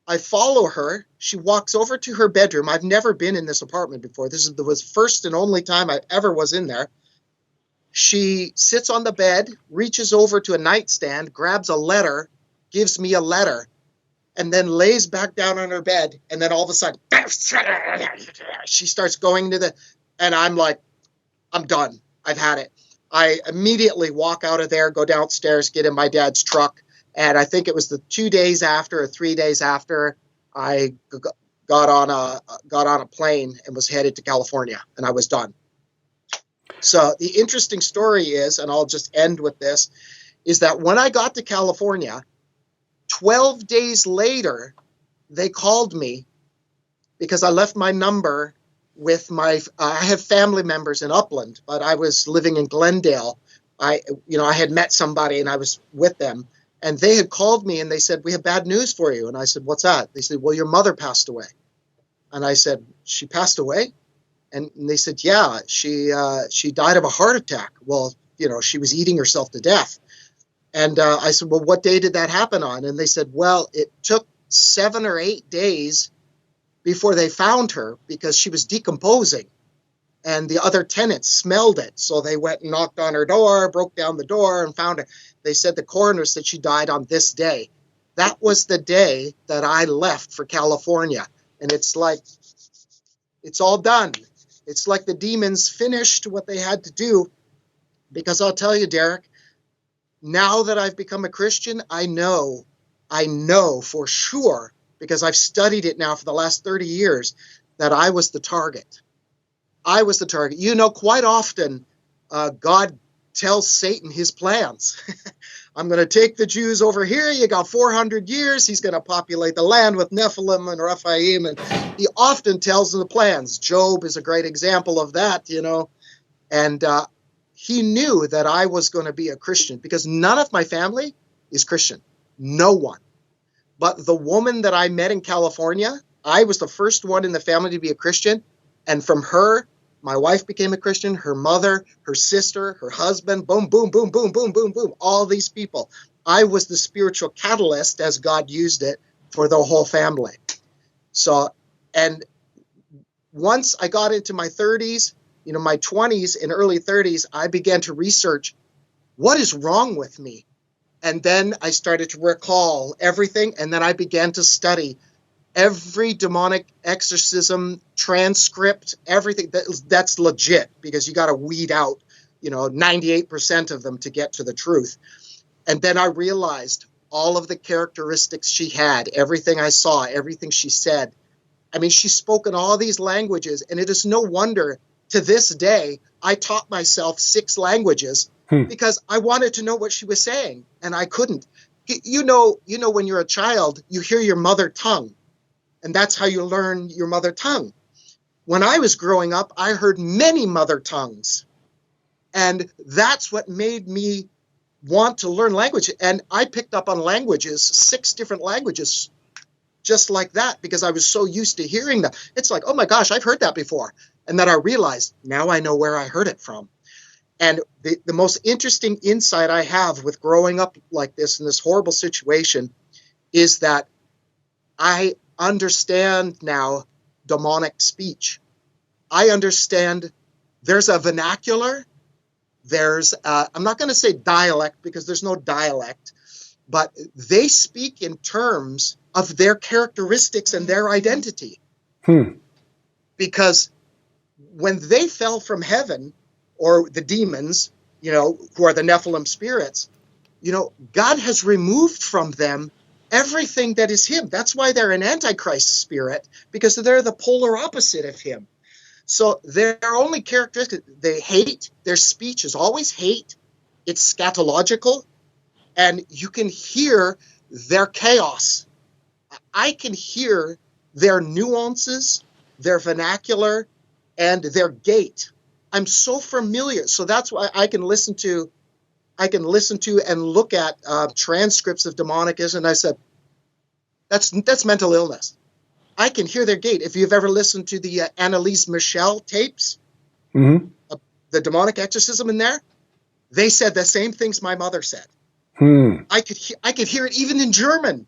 I follow her. She walks over to her bedroom. I've never been in this apartment before. This was first and only time I ever was in there. She sits on the bed, reaches over to a nightstand, grabs a letter, gives me a letter, and then lays back down on her bed. And then all of a sudden, she starts going and I'm like, I'm done. I've had it. I immediately walk out of there, go downstairs, get in my dad's truck. And I think it was the 2 days after or 3 days after I got on a plane and was headed to California, and I was done. So the interesting story is, and I'll just end with this, is that when I got to California, 12 days later, they called me because I left my number with I have family members in Upland, but I was living in Glendale. I had met somebody and I was with them, and they had called me and they said, "We have bad news for you." And I said, "What's that?" They said, "Well, your mother passed away." And I said, "She passed away?" And they said, "Yeah, she died of a heart attack." Well, she was eating herself to death. And I said, "Well, what day did that happen on?" And they said, "Well, it took 7 or 8 days before they found her because she was decomposing, and the other tenants smelled it. So they went and knocked on her door, broke down the door, and found her." They said the coroner said she died on this day. That was the day that I left for California. And it's like, it's all done. It's like the demons finished what they had to do. Because I'll tell you, Derek, now that I've become a Christian, I know for sure, because I've studied it now for the last 30 years, that I was the target. I was the target. Quite often, God tells Satan his plans. I'm going to take the Jews over here. You got 400 years. He's going to populate the land with Nephilim and Rephaim. And he often tells them the plans. Job is a great example of that, And he knew that I was going to be a Christian because none of my family is Christian. No one. But the woman that I met in California, I was the first one in the family to be a Christian. And from her, my wife became a Christian, her mother, her sister, her husband, boom, boom, boom, boom, boom, boom, boom, all these people. I was the spiritual catalyst as God used it for the whole family. So, and once I got into my 30s, my 20s and early 30s, I began to research what is wrong with me. And then I started to recall everything, and then I began to study every demonic exorcism transcript, everything that's legit, because you got to weed out, 98% of them to get to the truth. And then I realized all of the characteristics she had, everything I saw, everything she said. I mean, she spoke in all these languages, and it is no wonder to this day I taught myself 6 languages because I wanted to know what she was saying, and I couldn't. When you're a child, you hear your mother tongue. And that's how you learn your mother tongue. When I was growing up, I heard many mother tongues. And that's what made me want to learn language. And I picked up on languages, 6 different languages, just like that, because I was so used to hearing that. It's like, oh my gosh, I've heard that before. And then I realized, now I know where I heard it from. And the most interesting insight I have with growing up like this in this horrible situation is that I understand now demonic speech. I understand there's a vernacular, there's, I'm not going to say dialect because there's no dialect, but they speak in terms of their characteristics and their identity. Because when they fell from heaven, or the demons, who are the Nephilim spirits, God has removed from them everything that is him. That's why they're an Antichrist spirit, because they're the polar opposite of him. So their only characteristic, they hate, their speech is always hate, it's scatological, and you can hear their chaos. I can hear their nuances, their vernacular, and their gait. I'm so familiar. So that's why I can listen to and look at transcripts of demonicus, and I said, that's mental illness. I can hear their gait. If you've ever listened to the Annalise Michel tapes, the demonic exorcism in there, they said the same things my mother said. I could hear it even in German.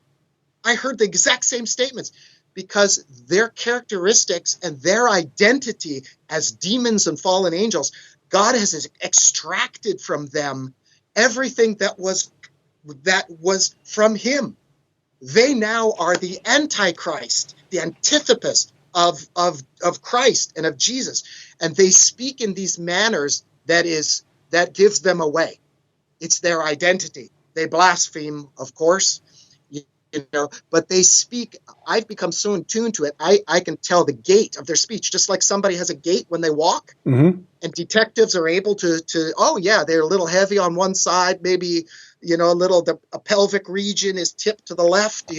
I heard the exact same statements, because their characteristics and their identity as demons and fallen angels, God has extracted from them everything that was from him. They now are the Antichrist, the antithesis of Christ and of Jesus. And they speak in these manners that gives them away. It's their identity. They blaspheme, of course, but they speak. I've become so in tune to it. I can tell the gait of their speech, just like somebody has a gait when they walk. And detectives are able to, oh yeah, they're a little heavy on one side, maybe, a pelvic region is tipped to the left,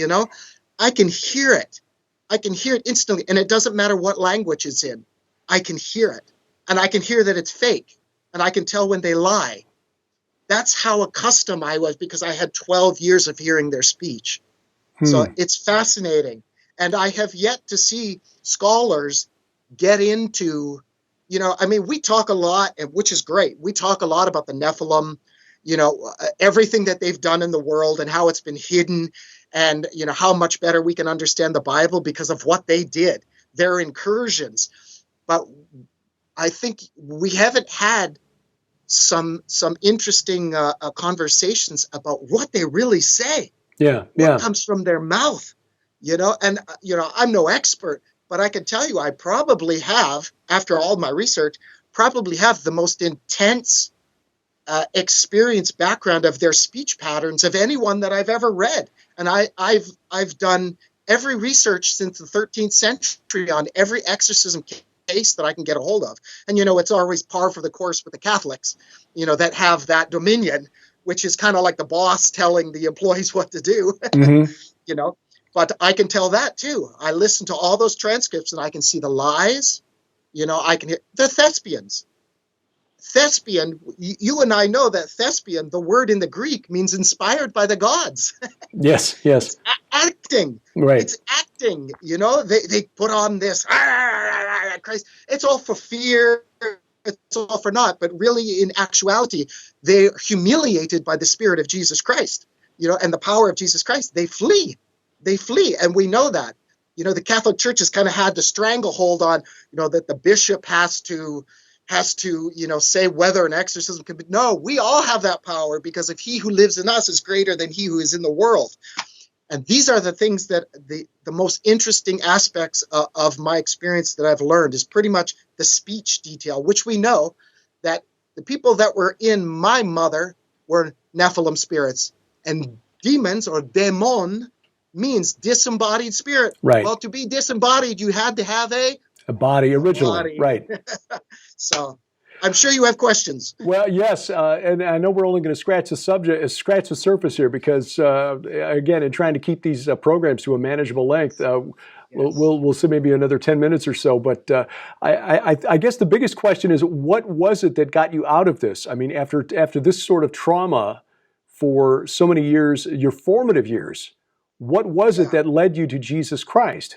I can hear it. I can hear it instantly. And it doesn't matter what language it's in. I can hear it. And I can hear that it's fake. And I can tell when they lie. That's how accustomed I was, because I had 12 years of hearing their speech. So it's fascinating. And I have yet to see scholars get into, we talk a lot, which is great. We talk a lot about the Nephilim, everything that they've done in the world and how it's been hidden, and, how much better we can understand the Bible because of what they did, their incursions. But I think we haven't had some interesting conversations about what they really say. What comes from their mouth, and, I'm no expert, but I can tell you, I probably have, after all my research, the most intense experience background of their speech patterns of anyone that I've ever read. And I've done every research since the 13th century on every exorcism case that I can get a hold of. And, it's always par for the course with the Catholics, that have that dominion, which is kind of like the boss telling the employees what to do, but I can tell that too. I listen to all those transcripts and I can see the lies, I can hear the thespians. Thespian, you and I know that thespian, the word in the Greek, means inspired by the gods. Yes. It's acting. Right. It's acting, they put on this, Christ. It's all for fear. It's all for naught, but really in actuality, they're humiliated by the spirit of Jesus Christ, and the power of Jesus Christ. They flee. And we know that, the Catholic Church has kind of had the stranglehold on, that the bishop has to, say whether an exorcism can be. No, we all have that power, because if he who lives in us is greater than he who is in the world. And these are the things that the most interesting aspects of my experience that I've learned is pretty much the speech detail, which we know that the people that were in my mother were Nephilim spirits, and demons, or demon, means disembodied spirit. Right. Well, to be disembodied, you had to have a body originally. body. Right. So I'm sure you have questions. Well, yes, and I know we're only going to scratch the surface here, because again, in trying to keep these programs to a manageable length, we'll see maybe another 10 minutes or so. But I guess the biggest question is, what was it that got you out of this? I mean, after this sort of trauma for so many years, your formative years, What was Yeah. it that led you to Jesus Christ?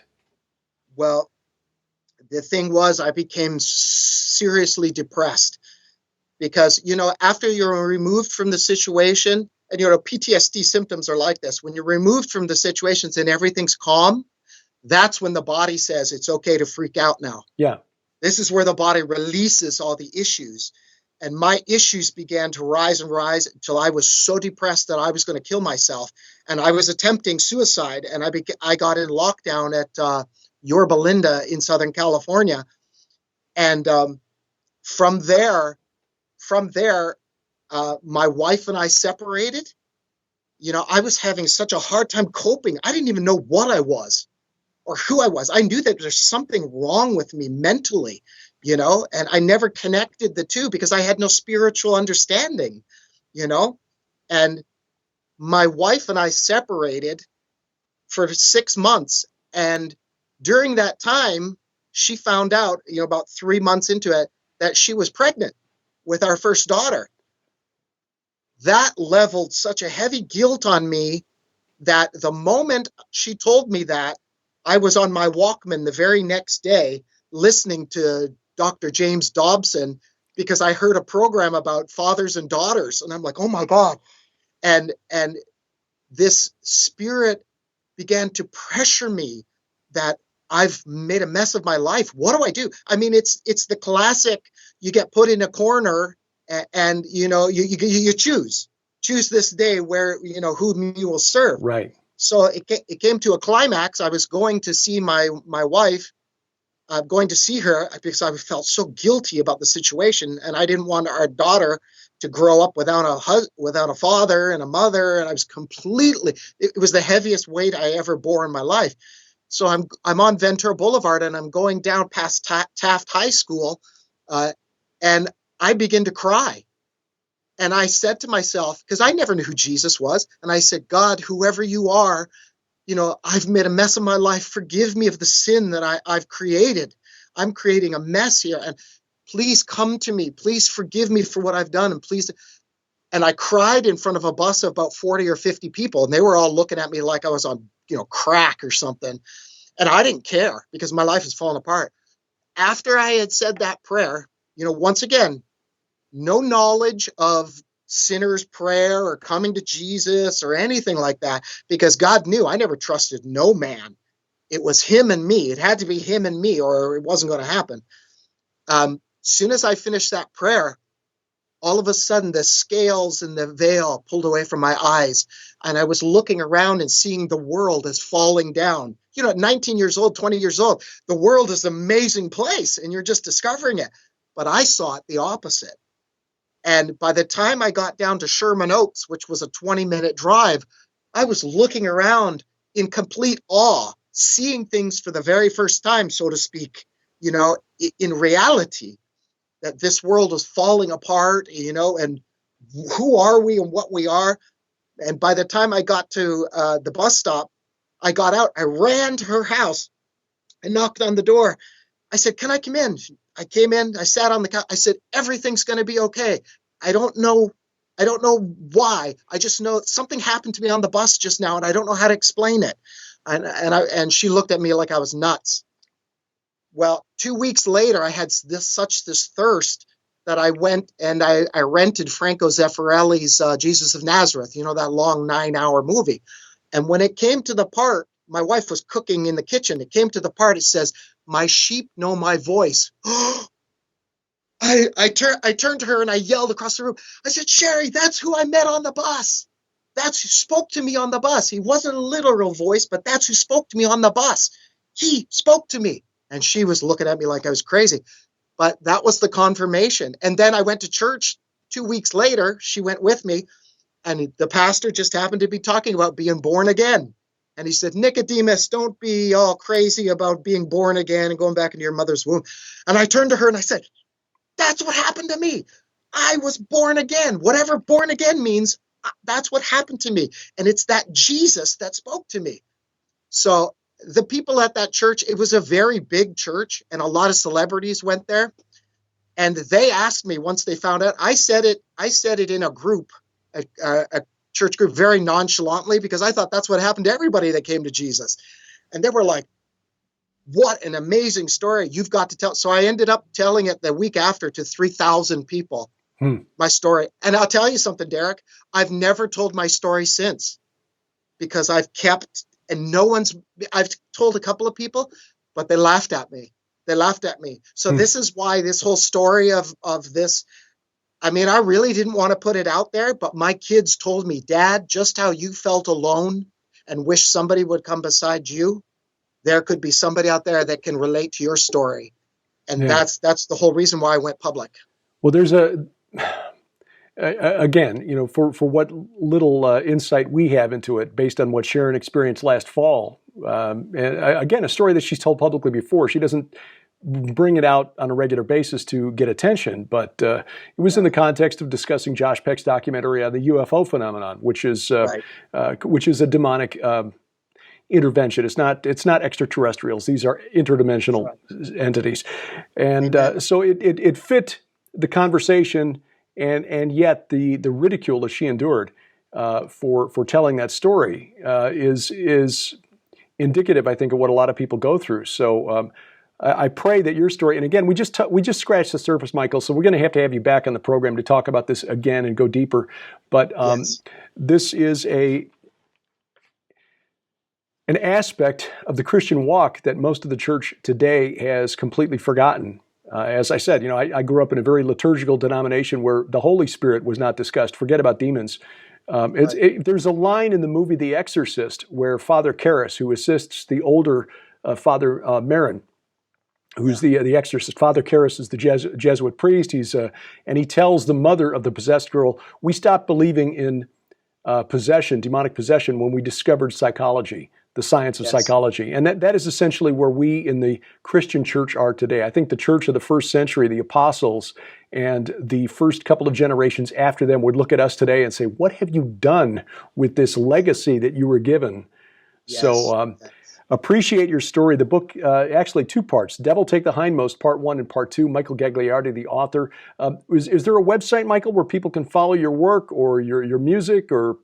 Well, the thing was, I became seriously depressed because, after you're removed from the situation, and, PTSD symptoms are like this. When you're removed from the situations and everything's calm, that's when the body says it's okay to freak out now. Yeah. This is where the body releases all the issues. And my issues began to rise and rise until I was so depressed that I was going to kill myself. And I was attempting suicide. And I got in lockdown at Yorba Linda in Southern California. And from there, my wife and I separated. I was having such a hard time coping. I didn't even know what I was or who I was. I knew that there's something wrong with me mentally, and I never connected the two because I had no spiritual understanding, and my wife and I separated for 6 months. And during that time, she found out, about 3 months into it, that she was pregnant with our first daughter. That leveled such a heavy guilt on me that the moment she told me that, I was on my Walkman the very next day listening to Dr. James Dobson because I heard a program about fathers and daughters. And I'm like, oh my God. And this spirit began to pressure me that I've made a mess of my life. What do I do? I mean, it's the classic, you get put in a corner and you choose this day where, whom you will serve. Right. So it came to a climax. I was going to see my wife, going to see her because I felt so guilty about the situation. And I didn't want our daughter to grow up without a father and a mother. And I was it was the heaviest weight I ever bore in my life. So I'm on Ventura Boulevard and I'm going down past Taft High School, and I begin to cry. And I said to myself, because I never knew who Jesus was, and I said, God, whoever you are, I've made a mess of my life. Forgive me of the sin that I've created. I'm creating a mess here, and please come to me. Please forgive me for what I've done, and please. And I cried in front of a bus of about 40 or 50 people, and they were all looking at me like I was on, crack or something. And I didn't care because my life was falling apart. After I had said that prayer, once again, no knowledge of sinner's prayer or coming to Jesus or anything like that, because God knew I never trusted no man. It was him and me. It had to be him and me or it wasn't going to happen. Soon as I finished that prayer, all of a sudden the scales and the veil pulled away from my eyes. And I was looking around and seeing the world as falling down. At 19 years old, 20 years old, the world is an amazing place and you're just discovering it. But I saw it the opposite. And by the time I got down to Sherman Oaks, which was a 20-minute drive, I was looking around in complete awe, seeing things for the very first time, so to speak, in reality, that this world is falling apart, and who are we and what we are. And by the time I got to the bus stop, I got out, I ran to her house, I knocked on the door. I said, can I come in? I came in, I sat on the couch. I said, everything's going to be okay. I don't know why. I just know something happened to me on the bus just now, and I don't know how to explain it. And she looked at me like I was nuts. Well, 2 weeks later, I had this thirst that I went and I rented Franco Zeffirelli's Jesus of Nazareth, that long 9-hour movie. And when it came to the part, my wife was cooking in the kitchen. It came to the part, it says, my sheep know my voice. I turned to her and I yelled across the room. I said, Sherry, that's who I met on the bus. That's who spoke to me on the bus. He wasn't a literal voice, but that's who spoke to me on the bus. He spoke to me. And she was looking at me like I was crazy. But that was the confirmation. And then I went to church 2 weeks later. She went with me. And the pastor just happened to be talking about being born again. And he said, Nicodemus, don't be all crazy about being born again and going back into your mother's womb. And I turned to her and I said, that's what happened to me. I was born again. Whatever born again means, that's what happened to me. And it's that Jesus that spoke to me. So the people at that church, it was a very big church and a lot of celebrities went there. And they asked me once they found out, I said it in a group, a church group very nonchalantly because I thought that's what happened to everybody that came to Jesus. And they were like, what an amazing story. You've got to tell. So I ended up telling it the week after to 3,000 people, my story. And I'll tell you something, Derek, I've never told my story since because I've kept, and I've told a couple of people, but they laughed at me. So this is why this whole story of this, I mean, I really didn't want to put it out there, but my kids told me, Dad, just how you felt alone and wish somebody would come beside you, there could be somebody out there that can relate to your story. And that's the whole reason why I went public. Well, there's again, for what little insight we have into it based on what Sharon experienced last fall. And again, a story that she's told publicly before. She doesn't bring it out on a regular basis to get attention, but it was in the context of discussing Josh Peck's documentary on the UFO phenomenon, which is a demonic intervention. It's not extraterrestrials. These are interdimensional entities, and so it fit the conversation, and yet the ridicule that she endured for telling that story is indicative, I think, of what a lot of people go through. So I pray that your story, and again, we just scratched the surface, Michael. So we're going to have you back on the program to talk about this again and go deeper. But this is an aspect of the Christian walk that most of the church today has completely forgotten. As I said, I grew up in a very liturgical denomination where the Holy Spirit was not discussed. Forget about demons. There's a line in the movie The Exorcist where Father Karras, who assists the older Father Marin, who's the exorcist. Father Karras is the Jesuit priest. And he tells the mother of the possessed girl, "We stopped believing in possession, demonic possession, when we discovered psychology, the science of psychology." And that is essentially where we in the Christian church are today. I think the church of the first century, the apostles, and the first couple of generations after them would look at us today and say, what have you done with this legacy that you were given? Yes. So appreciate your story. The book, actually 2 parts, Devil Take the Hindmost, Part 1 and Part 2, Michael Gagliardi, the author. Is there a website, Michael, where people can follow your work or your music or...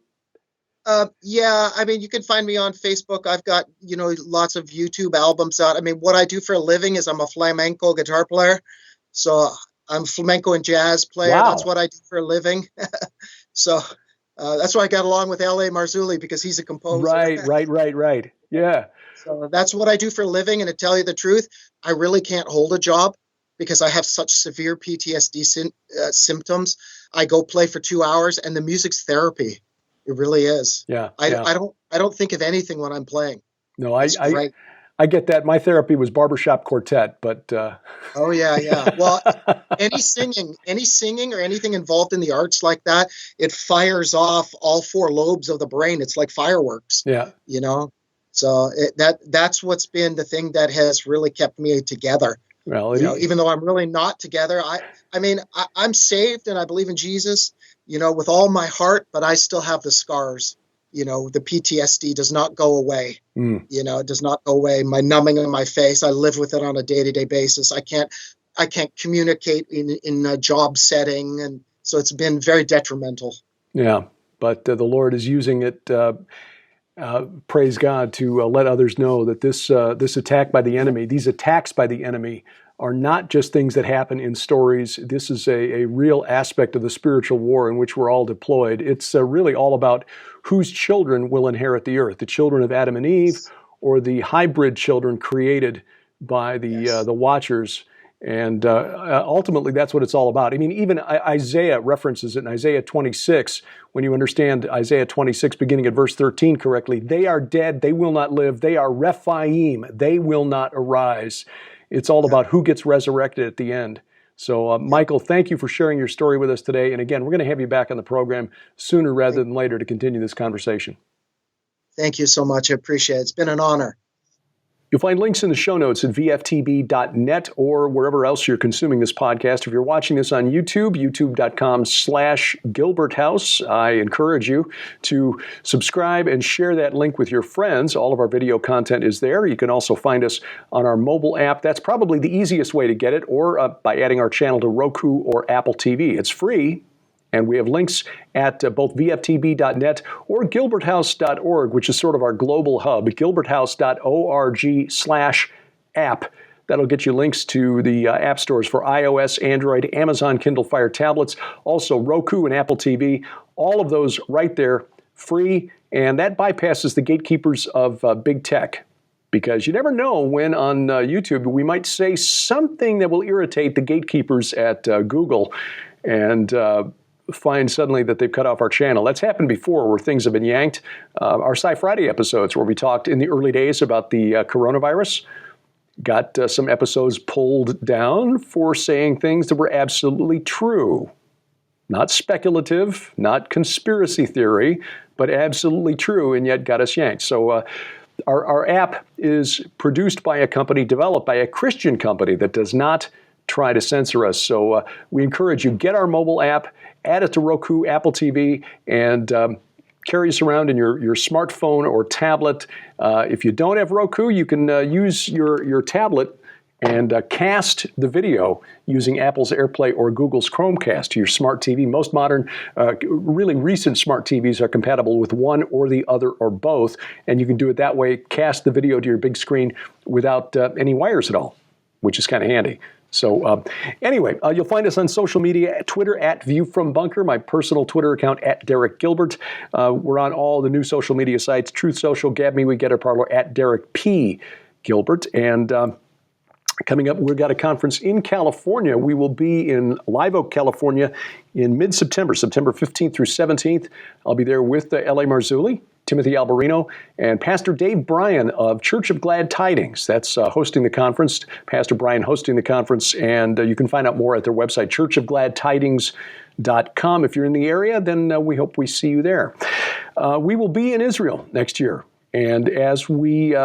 Yeah, I mean, you can find me on Facebook. I've got, lots of YouTube albums out. I mean, what I do for a living is I'm a flamenco guitar player. So I'm a flamenco and jazz player. Wow. That's what I do for a living. So that's why I got along with L.A. Marzulli, because he's a composer. Right. Yeah. So that's what I do for a living. And to tell you the truth, I really can't hold a job because I have such severe PTSD symptoms. I go play for 2 hours and the music's therapy. It really is. Yeah. I don't think of anything when I'm playing. No, I get that. My therapy was barbershop quartet, but oh yeah. Well, any singing or anything involved in the arts like that, it fires off all 4 lobes of the brain. It's like fireworks. Yeah. So that's what's been the thing that has really kept me together. Well, even though I'm really not together, I'm saved and I believe in Jesus, with all my heart, but I still have the scars. The PTSD does not go away. It does not go away. My numbing in my face, I live with it on a day-to-day basis. I can't communicate in a job setting, and so it's been very detrimental. Yeah, but the Lord is using it. Praise God, to let others know that this attack by the enemy, these attacks by the enemy, are not just things that happen in stories. This is a real aspect of the spiritual war in which we're all deployed. It's really all about whose children will inherit the earth, the children of Adam and Eve, or the hybrid children created by the Watchers. And ultimately, that's what it's all about. I mean, even Isaiah references it in Isaiah 26. When you understand Isaiah 26, beginning at verse 13 correctly, they are dead, they will not live. They are Rephaim, they will not arise. It's all about who gets resurrected at the end. So, Michael, thank you for sharing your story with us today. And again, we're going to have you back on the program sooner rather than later to continue this conversation. Thank you so much. I appreciate it. It's been an honor. You'll find links in the show notes at VFTB.net or wherever else you're consuming this podcast. If you're watching this on YouTube, youtube.com/Gilbert House, I encourage you to subscribe and share that link with your friends. All of our video content is there. You can also find us on our mobile app. That's probably the easiest way to get it, or by adding our channel to Roku or Apple TV. It's free, And we have links at both VFTB.net or gilberthouse.org, which is sort of our global hub, gilberthouse.org/app. That'll get you links to the app stores for iOS, Android, Amazon Kindle Fire tablets, also Roku and Apple TV. All of those right there, free, and that bypasses the gatekeepers of big tech. Because you never know when on YouTube we might say something that will irritate the gatekeepers at Google and find suddenly that they've cut off our channel. That's happened before where things have been yanked. Our Sci Friday episodes where we talked in the early days about the coronavirus got some episodes pulled down for saying things that were absolutely true. Not speculative, not conspiracy theory, but absolutely true, and yet got us yanked. So our app is produced by a company, developed by a Christian company that does not try to censor us. So we encourage you, get our mobile app, add it to Roku, Apple TV, and carry us around in your smartphone or tablet. If you don't have Roku, you can use your tablet and cast the video using Apple's AirPlay or Google's Chromecast to your smart TV. Most modern, really recent smart TVs are compatible with one or the other or both, and you can do it that way, cast the video to your big screen without any wires at all, which is kind of handy. So anyway, you'll find us on social media, Twitter at View from Bunker, my personal Twitter account at Derek Gilbert. We're on all the new social media sites, Truth Social, Gab Me, We Get Our Parlor at Derek P. Gilbert. And coming up, we've got a conference in California. We will be in Live Oak, California in mid-September, September 15th through 17th. I'll be there with L.A. Marzulli, Timothy Alberino, and Pastor Dave Bryan of Church of Glad Tidings. That's hosting the conference, Pastor Bryan hosting the conference, and you can find out more at their website, churchofgladtidings.com. If you're in the area, then we hope we see you there. We will be in Israel next year, and as we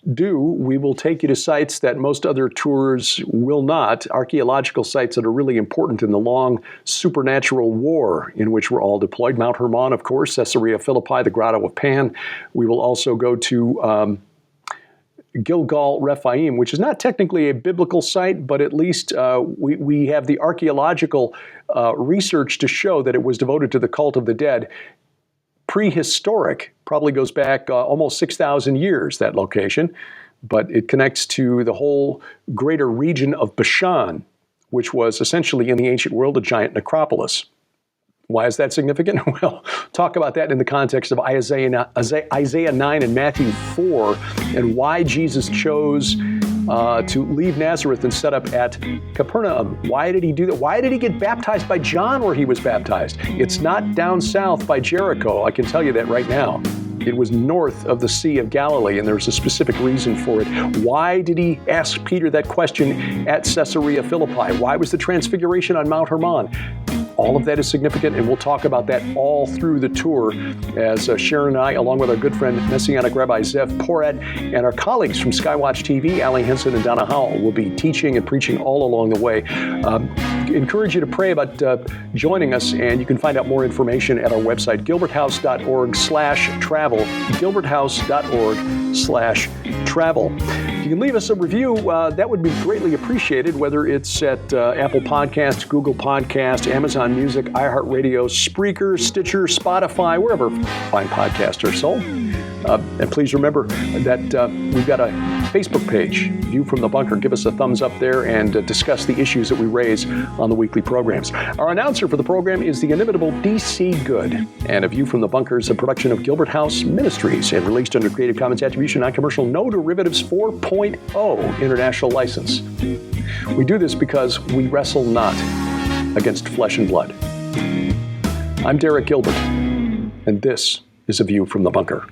we will take you to sites that most other tours will not, archaeological sites that are really important in the long supernatural war in which we're all deployed. Mount Hermon, of course, Caesarea Philippi, the Grotto of Pan. We will also go to Gilgal Rephaim, which is not technically a biblical site, but at least we have the archaeological research to show that it was devoted to the cult of the dead. Prehistoric, probably goes back almost 6,000 years, that location, but it connects to the whole greater region of Bashan, which was essentially in the ancient world a giant necropolis. Why is that significant? Well, talk about that in the context of Isaiah 9 and Matthew 4, and why Jesus chose to leave Nazareth and set up at Capernaum. Why did he do that? Why did he get baptized by John where he was baptized? It's not down south by Jericho. I can tell you that right now. It was north of the Sea of Galilee, and there's a specific reason for it. Why did he ask Peter that question at Caesarea Philippi? Why was the transfiguration on Mount Hermon? All of that is significant, and we'll talk about that all through the tour as Sharon and I, along with our good friend Messianic Rabbi Zev Porat, and our colleagues from Skywatch TV, Allie Henson and Donna Howell, will be teaching and preaching all along the way. Encourage you to pray about joining us, and you can find out more information at our website, gilberthouse.org/travel, gilberthouse.org/travel. If you can leave us a review, that would be greatly appreciated, whether it's at Apple Podcasts, Google Podcasts, Amazon Music, iHeartRadio, Spreaker, Stitcher, Spotify, wherever fine podcasts are sold. And please remember that we've got a Facebook page, View from the Bunker. Give us a thumbs up there and discuss the issues that we raise on the weekly programs. Our announcer for the program is the inimitable D.C. Good. And A View from the Bunker is a production of Gilbert House Ministries and released under Creative Commons Attribution, Non-Commercial, No Derivatives 4.0 International License. We do this because we wrestle not against flesh and blood. I'm Derek Gilbert, and this is A View from the Bunker.